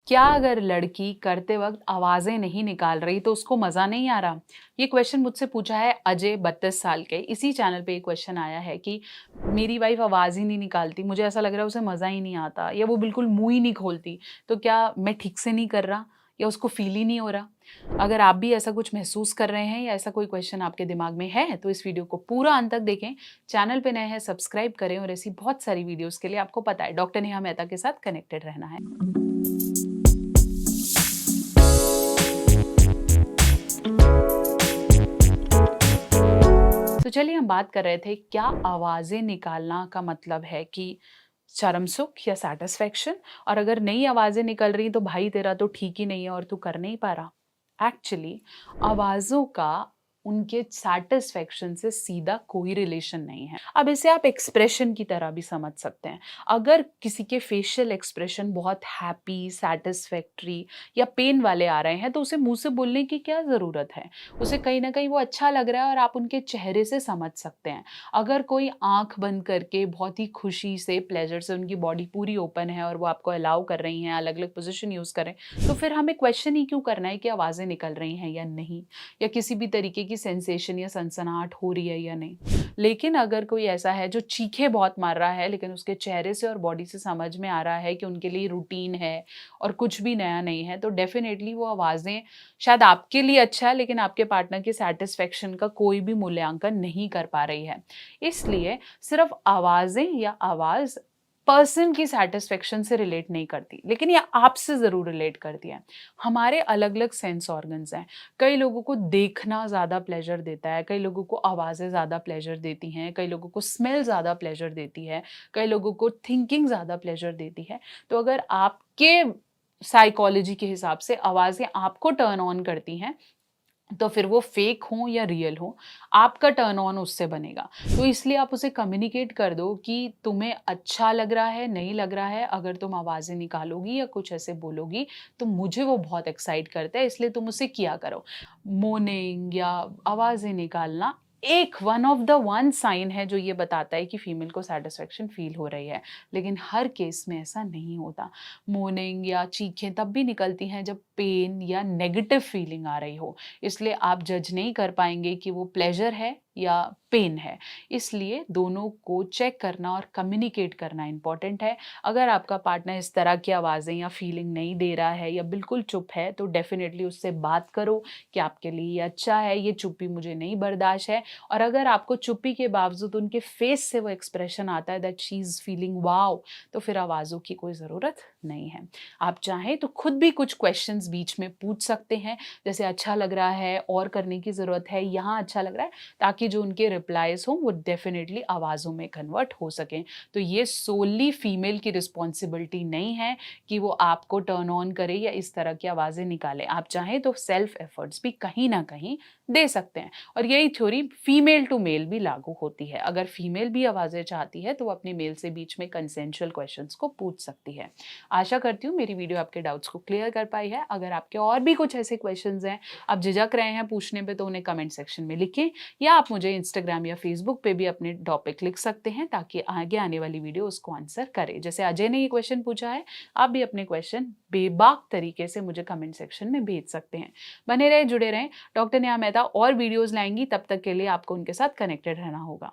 क्या अगर लड़की करते वक्त आवाजें नहीं निकाल रही तो उसको मजा नहीं आ रहा? ये क्वेश्चन मुझसे पूछा है अजय 32 साल के। इसी चैनल पे ये क्वेश्चन आया है कि मेरी वाइफ आवाज ही नहीं निकालती, मुझे ऐसा लग रहा है उसे मजा ही नहीं आता या वो बिल्कुल मुंह ही नहीं खोलती, तो क्या मैं ठीक से नहीं कर रहा या उसको फील ही नहीं हो रहा? अगर आप भी ऐसा कुछ महसूस कर रहे हैं या ऐसा कोई क्वेश्चन आपके दिमाग में है तो इस वीडियो को पूरा अंत तक देखें। चैनल पे नए हैं सब्सक्राइब करें और ऐसी बहुत सारी वीडियोस के लिए आपको पता है डॉक्टर नेहा मेहता के साथ कनेक्टेड रहना है। तो चलिए हम बात कर रहे थे क्या आवाज़ें निकालना का मतलब है कि चरम सुख या सैटिस्फैक्शन, और अगर नई आवाज़ें निकल रही तो भाई तेरा तो ठीक ही नहीं है और तू कर नहीं पा रहा। एक्चुअली आवाज़ों का उनके सैटिस्फैक्शन से सीधा कोई रिलेशन नहीं है। अब इसे आप एक्सप्रेशन की तरह भी समझ सकते हैं। अगर किसी के फेशियल एक्सप्रेशन बहुत हैप्पी, सैटिस्फैक्ट्री या पेन वाले आ रहे हैं तो उसे मुंह से बोलने की क्या ज़रूरत है? उसे कहीं न कहीं वो अच्छा लग रहा है और आप उनके चेहरे से समझ सकते हैं। अगर कोई आँख बंद करके बहुत ही खुशी से, प्लेज़र से, उनकी बॉडी पूरी ओपन है और वो आपको अलाउ कर रही हैं, अलग-अलग पोज़ीशन यूज़ कर रहे हैं, तो फिर हमें क्वेश्चन ही क्यों करना है कि आवाज़ें निकल रही हैं या नहीं? या किसी भी तरीके की सेंसेशन या सनसनाहट हो रही है या नहीं? लेकिन अगर कोई ऐसा है जो चीखें बहुत मार रहा है लेकिन उसके चेहरे से और बॉडी से समझ में आ रहा है कि उनके लिए रूटीन है और कुछ भी नया नहीं है, तो डेफ़िनेटली वो आवाज़ें शायद आपके लिए अच्छा है लेकिन आपके पार्टनर की सैटिस्फैक्शन का कोई भी मूल्यांकन नहीं कर पा रही है। इसलिए सिर्फ आवाज़ें या आवाज़ पर्सन की सैटिस्फैक्शन से रिलेट नहीं करती, लेकिन ये आपसे ज़रूर रिलेट करती है। हमारे अलग-अलग सेंस ऑर्गन्स हैं। कई लोगों को देखना ज़्यादा प्लेज़र देता है, कई लोगों को आवाज़ें ज़्यादा प्लेज़र देती हैं, कई लोगों को स्मेल ज़्यादा प्लेज़र देती है, कई लोगों को थिंकिंग ज़्यादा प्लेज़र देती है। तो अगर आपके साइकोलॉजी के हिसाब से आवाज़ें आपको टर्न ऑन करती हैं, तो फिर वो फेक हों या रियल हों, आपका टर्न ऑन उससे बनेगा। तो इसलिए आप उसे कम्युनिकेट कर दो कि तुम्हें अच्छा लग रहा है, नहीं लग रहा है, अगर तुम आवाज़ें निकालोगी या कुछ ऐसे बोलोगी, तो मुझे वो बहुत एक्साइट करता है, इसलिए तुम उसे किया करो। मोर्निंग या आवाज़ें निकालना एक one of the one sine है जो ये बताता है कि फीमेल को सैटिस्फैक्शन फ़ील हो रही है, लेकिन हर केस में ऐसा नहीं होता। मोर्निंग या चीखें तब भी निकलती हैं जब पेन या नेगेटिव फीलिंग आ रही हो। इसलिए आप जज नहीं कर पाएँगे कि वो प्लेज़र है या पेन है। इसलिए दोनों को चेक करना और कम्युनिकेट करना इम्पोर्टेंट है। अगर आपका पार्टनर इस तरह की आवाज़ें या फीलिंग नहीं दे रहा है या बिल्कुल चुप है, तो डेफ़िनिटली उससे बात करो कि आपके लिए ये अच्छा है, ये चुप्पी मुझे नहीं बर्दाश्त है। और अगर आपको चुप्पी के बावजूद उनके फेस से वो एक्सप्रेशन आता है that she is feeling wow, तो फिर आवाज़ों की कोई ज़रूरत नहीं है। आप चाहें तो खुद भी कुछ क्वेश्चंस बीच में पूछ सकते हैं, जैसे अच्छा लग रहा है, और करने की ज़रूरत है, यहाँ अच्छा लग रहा है, ताकि जो उनके रिप्लाईज़ हों वो डेफ़िनिटली आवाज़ों में कन्वर्ट हो सकें। तो ये सोली फीमेल की रिस्पॉन्सिबिलिटी नहीं है कि वो आपको टर्न ऑन करे या इस तरह की आवाज़ें निकाले। आप चाहें तो सेल्फ एफर्ट्स भी कहीं न कहीं दे सकते हैं, और यही थ्योरी फीमेल टू मेल भी लागू होती है। अगर फीमेल भी आवाज़ें चाहती है तो वो अपने मेल से बीच में कंसेंशुअल क्वेश्चंस को पूछ सकती है। आशा करती हूँ मेरी वीडियो आपके डाउट्स को क्लियर कर पाई है। अगर आपके और भी कुछ ऐसे क्वेश्चंस हैं, आप झिझक रहे हैं पूछने पे, तो उन्हें कमेंट सेक्शन में लिखें, या आप मुझे इंस्टाग्राम या फेसबुक पे भी अपने टॉपिक लिख सकते हैं ताकि आगे आने वाली वीडियो उसको आंसर करे। जैसे अजय ने ये क्वेश्चन पूछा है, आप भी अपने क्वेश्चन बेबाक तरीके से मुझे कमेंट सेक्शन में भेज सकते हैं। बने रहे, जुड़े रहें। डॉक्टर नेहा मेहता और वीडियोज़ लाएँगी, तब तक के लिए आपको उनके साथ कनेक्टेड रहना होगा।